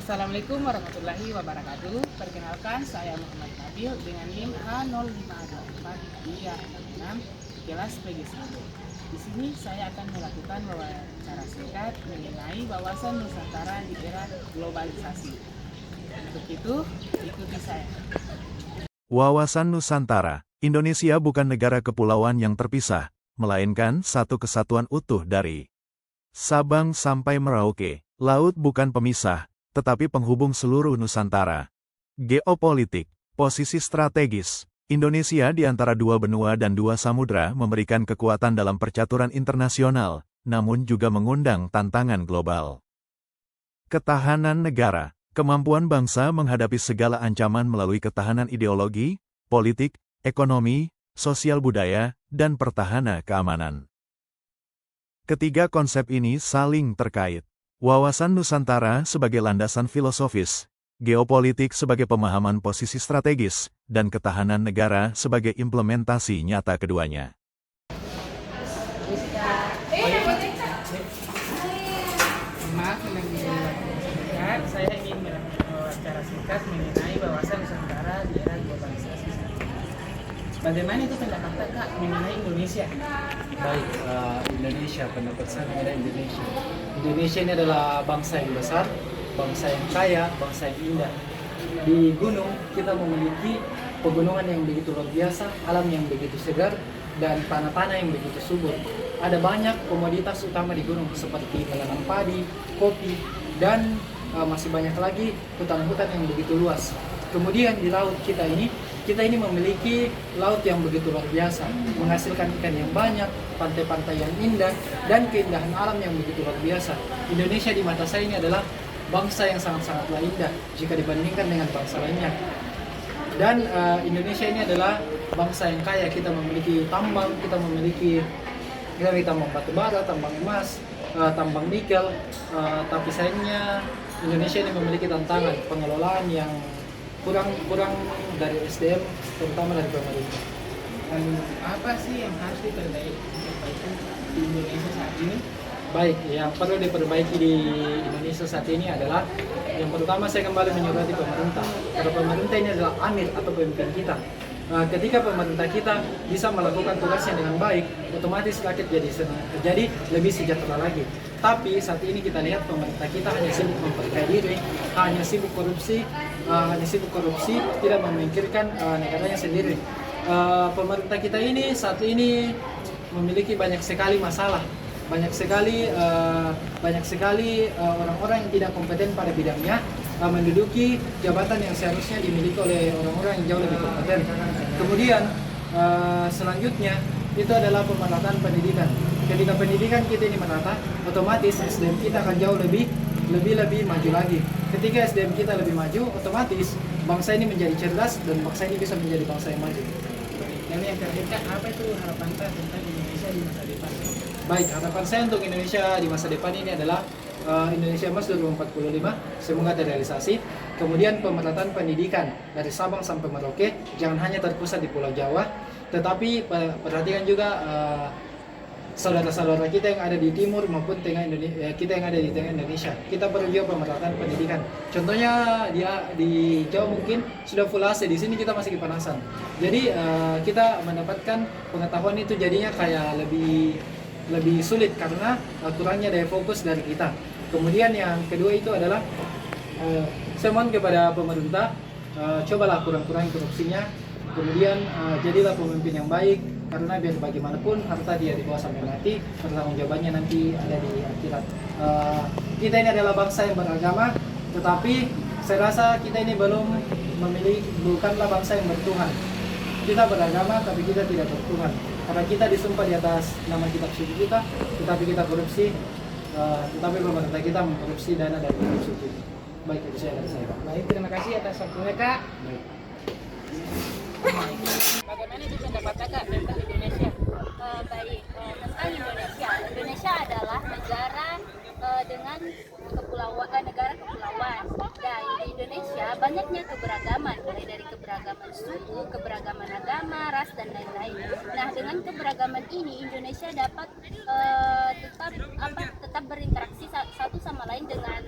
Assalamualaikum warahmatullahi wabarakatuh. Perkenalkan, saya Muhammad Nabil dengan NIM A0524 di kelas PG1. Di sini saya akan melakukan wawancara singkat mengenai wawasan Nusantara di era globalisasi. Untuk itu, ikuti saya. Wawasan Nusantara, Indonesia bukan negara kepulauan yang terpisah, melainkan satu kesatuan utuh dari Sabang sampai Merauke. Laut bukan pemisah, tetapi penghubung seluruh Nusantara. Geopolitik, posisi strategis, Indonesia di antara dua benua dan dua samudra memberikan kekuatan dalam percaturan internasional, namun juga mengundang tantangan global. Ketahanan negara, kemampuan bangsa menghadapi segala ancaman melalui ketahanan ideologi, politik, ekonomi, sosial budaya, dan pertahanan keamanan. Ketiga konsep ini saling terkait. Wawasan Nusantara sebagai landasan filosofis, geopolitik sebagai pemahaman posisi strategis, dan ketahanan negara sebagai implementasi nyata keduanya. Maaf mengganggu singkat, saya ingin melakukan wawancara singkat mengenai wawasan Nusantara di era globalisasi. Bagaimana itu pendapat Kak mengenai Indonesia? Baik, Indonesia, pendapat saya mengenai Indonesia. Indonesia ini adalah bangsa yang besar, bangsa yang kaya, bangsa yang indah. Di gunung kita memiliki pegunungan yang begitu luar biasa, alam yang begitu segar, dan tanah-tanah yang begitu subur. Ada banyak komoditas utama di gunung seperti menanam padi, kopi, dan masih banyak lagi hutan-hutan yang begitu luas. Kemudian di laut kita ini memiliki laut yang begitu luar biasa, menghasilkan ikan yang banyak, pantai-pantai yang indah, dan keindahan alam yang begitu luar biasa. Indonesia di mata saya ini adalah bangsa yang sangat-sangatlah indah jika dibandingkan dengan bangsa lainnya. Dan Indonesia ini adalah bangsa yang kaya. Kita memiliki tambang, kita memiliki tambang batu bara, tambang emas, tambang nikel. Tapi sayangnya Indonesia ini memiliki tantangan pengelolaan yang kurang dari SDM, terutama dari pemerintah. Dan apa sih yang harus diperbaiki di Indonesia saat ini? Baik, yang perlu diperbaiki di Indonesia saat ini adalah yang pertama saya kembali menyurati pemerintah. Karena pemerintah ini adalah amir atau pemimpin kita. Ketika pemerintah kita bisa melakukan tugasnya dengan baik, otomatis rakyat jadi lebih sejahtera lagi. Tapi saat ini kita lihat pemerintah kita hanya sibuk memperkaya diri, hanya sibuk korupsi, tidak memikirkan negaranya sendiri. Pemerintah kita ini saat ini memiliki banyak sekali masalah, banyak sekali orang-orang yang tidak kompeten pada bidangnya menduduki jabatan yang seharusnya dimiliki oleh orang-orang yang jauh lebih kompeten. Kemudian selanjutnya itu adalah pemerataan pendidikan. Ketika pendidikan kita ini merata, otomatis SDM kita akan jauh lebih maju lagi. Ketika SDM kita lebih maju, otomatis bangsa ini menjadi cerdas dan bangsa ini bisa menjadi bangsa yang maju. Dan yang terakhir Kak, apa itu harapan Kak tentang Indonesia di masa depan? Baik, harapan saya untuk Indonesia di masa depan ini adalah Indonesia Emas 2045 semoga terrealisasi. Kemudian pemerataan pendidikan dari Sabang sampai Merauke jangan hanya terpusat di Pulau Jawa, tetapi perhatikan juga saudara-saudara kita yang ada di timur maupun tengah Indonesia, kita yang ada di tengah Indonesia. Kita perlu juga pemerataan pendidikan. Contohnya di Jawa mungkin sudah full AC, di sini kita masih kepanasan. Jadi kita mendapatkan pengetahuan itu jadinya kayak lebih sulit karena kurangnya daya fokus dari kita. Kemudian yang kedua itu adalah saya mohon kepada pemerintah, cobalah kurang-kurangi korupsinya. Kemudian jadilah pemimpin yang baik, karena biar bagaimanapun harta dia dibawa sampai mati, pertanggungjawabannya nanti ada di akhirat. Kita ini adalah bangsa yang beragama, tetapi saya rasa kita ini bukanlah bangsa yang bertuhan. Kita beragama tapi kita tidak bertuhan. Karena kita disumpah di atas nama kitab suci kita, tetapi kita korupsi, tetapi pemerintah kita mengkorupsi dana dari kitab suci. Baik, itu saya dari saya. Baik, terima kasih atas waktunya Kak. Baik. Bagaimana itu pendapat Kak tentang Indonesia? Baik, tentang Indonesia. Indonesia adalah negara dengan negara kepulauan. Dan di Indonesia banyaknya keberagaman, mulai dari keberagaman suku, keberagaman agama, ras dan lain-lain. Nah, dengan keberagaman ini Indonesia dapat tetap berinteraksi satu sama lain dengan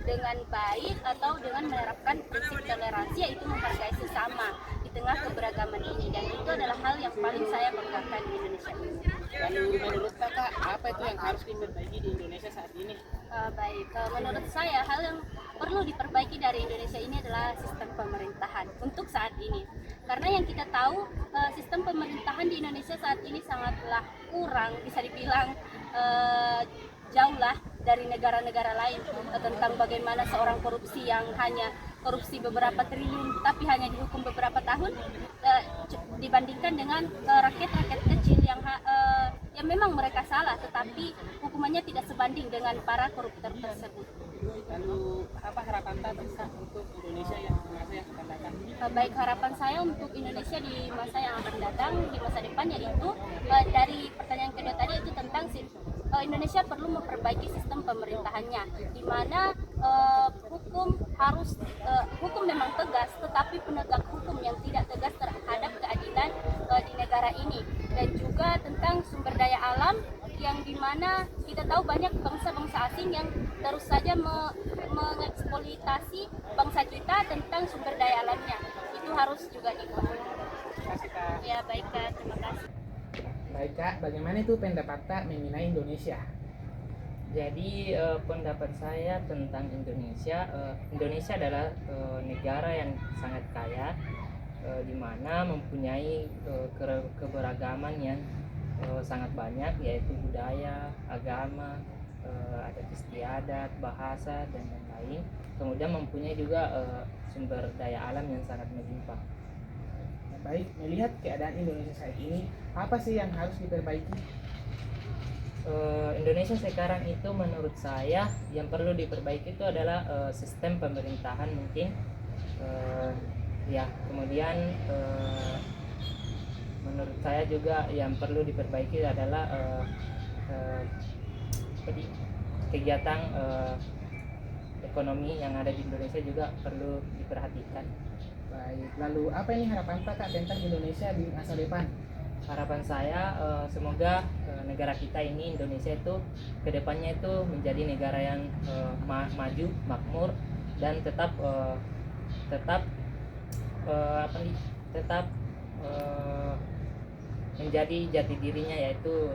dengan baik atau dengan menerapkan prinsip toleransi, yaitu menghargai sesama di tengah keberagaman ini, dan itu adalah hal yang paling saya banggakan di Indonesia. Lalu menurut kakak apa itu yang harus diperbaiki di Indonesia saat ini? Baik, menurut saya hal yang perlu diperbaiki dari Indonesia ini adalah sistem pemerintahan untuk saat ini. Karena yang kita tahu sistem pemerintahan di Indonesia saat ini sangatlah kurang, bisa dibilang jauh lah dari negara-negara lain, tentang bagaimana seorang korupsi yang hanya korupsi beberapa triliun tapi hanya dihukum beberapa tahun, dibandingkan dengan rakyat-rakyat kecil yang memang mereka salah tetapi hukumannya tidak sebanding dengan para koruptor tersebut. Lalu apa harapan kakak untuk Indonesia yang masa yang akan datang? Baik, harapan saya untuk Indonesia di masa yang akan datang, di masa depan, yaitu dari pertanyaan kedua tadi itu tentang Indonesia perlu memperbaiki sistem pemerintahannya, di mana hukum memang tegas, tetapi penegak hukum yang tidak tegas terhadap keadilan di negara ini, dan juga tentang sumber daya alam yang dimana kita tahu banyak bangsa-bangsa asing yang terus saja mengeksploitasi bangsa kita tentang sumber daya alamnya. Itu harus juga diubah. Terima kasih kak. Ya baik Kak, terima kasih. Baik kak, bagaimana itu pendapat kak mengenai Indonesia? Jadi pendapat saya tentang Indonesia, Indonesia adalah negara yang sangat kaya, di mana mempunyai keberagaman yang sangat banyak, yaitu budaya, agama, adat istiadat, bahasa, dan lain-lain. Kemudian mempunyai juga sumber daya alam yang sangat melimpah. Baik, melihat keadaan Indonesia saat ini, apa sih yang harus diperbaiki? Indonesia sekarang itu menurut saya yang perlu diperbaiki itu adalah sistem pemerintahan mungkin, ya. Kemudian menurut saya juga yang perlu diperbaiki adalah kegiatan ekonomi yang ada di Indonesia juga perlu diperhatikan. Baik, lalu apa ini harapan kakak tentang Indonesia di masa depan? Harapan saya semoga negara kita ini, Indonesia itu kedepannya itu menjadi negara yang maju, makmur, dan tetap menjadi jati dirinya, yaitu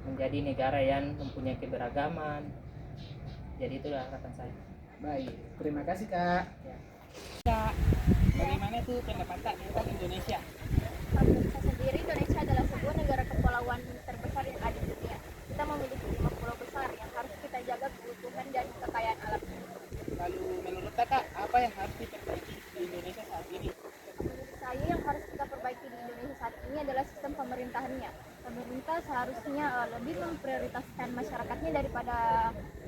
menjadi negara yang mempunyai keberagaman. Jadi itu harapan saya. Baik, terima kasih kak. Ya. Kak, bagaimana itu pendapat kak tentang Indonesia? Menurut saya sendiri, Indonesia adalah sebuah negara kepulauan terbesar yang ada di dunia. Kita memiliki 5 pulau besar yang harus kita jaga keutuhan dan kekayaan alamnya. Lalu menurut kakak apa yang harus diperbaiki di Indonesia saat ini? Menurut saya yang harus kita perbaiki di Indonesia saat ini adalah sistem pemerintahannya. Pemerintah seharusnya lebih memprioritaskan masyarakatnya daripada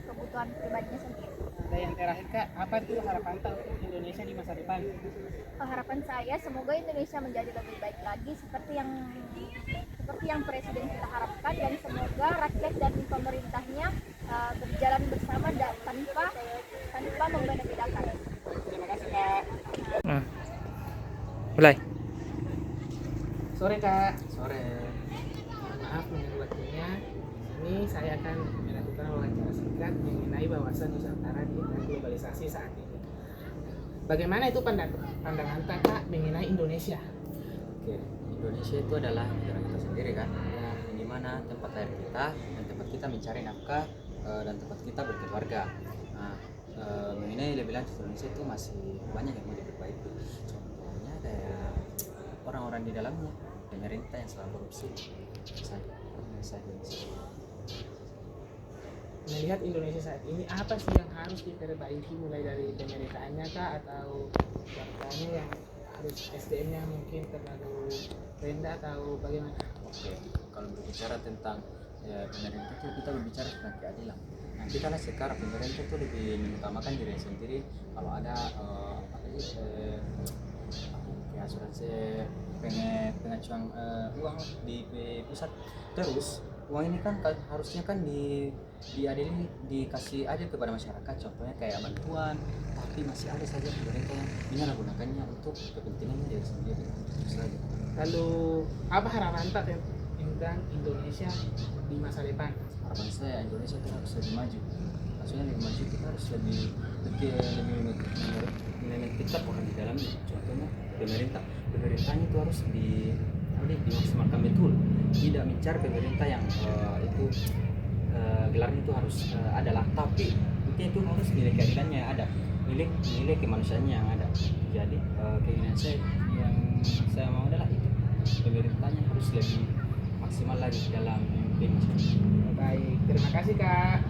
kebutuhan pribadinya sendiri. Dan yang terakhir kak, apa itu harapan kak untuk Indonesia di masa depan? Harapan saya semoga Indonesia menjadi lebih baik lagi seperti yang presiden kita harapkan, dan semoga rakyat dan pemerintahnya berjalan bersama dan tanpa membeda-bedakan. Terima kasih kak. Mulai. Sore kak. Sore. Maaf mengganggu waktunya. Ini saya akan melakukan wawancara singkat mengenai wawasan Nusantara di era globalisasi saat ini. Bagaimana itu pandangan kakak mengenai Indonesia? Oke, Indonesia itu adalah negara kita sendiri kan, yang dimana tempat lahir kita dan tempat kita mencari nafkah dan tempat kita berkeluarga. Nah, mengenai lebih lanjut Indonesia itu masih banyak yang mau diperbaiki. Contohnya kayak orang-orang di dalamnya, pemerintah yang selalu korupsi. Saya Indonesia. Melihat Indonesia saat ini, apa sih yang harus diperbaiki, mulai dari pemerintahannya kah, atau warganya yang harus SDM-nya mungkin terlalu rendah, atau bagaimana? Oke, kalau berbicara tentang pemerintah itu kita berbicara tentang keadilan. Nah, kita lah sekarang pemerintah itu lebih mengutamakan diri sendiri. Kalau ada asuransi pengacuan uang di pusat, terus uang ini kan harusnya kan diadili, dikasih aja kepada masyarakat, contohnya kayak bantuan, tapi masih ada saja pemerintah yang menyalahgunakannya untuk kepentingannya diri sendiri. Lalu apa harapan tak tentang Indonesia di masa depan? Harapan saya Indonesia itu harus lebih maju, maksudnya lebih maju, kita harus lebih kita bukan di dalamnya. Contohnya pemerintahnya itu harus dimaksimalkan betul, tidak mencari pemerintah yang itu gelarnya itu harus adalah, tapi itu harus nilai keadilannya yang ada, nilai kemanusiaannya yang ada. Jadi keinginan saya yang saya mau adalah itu, pemerintahnya harus lebih maksimal lagi dalam memimpin masyarakat. Baik, terima kasih Kak.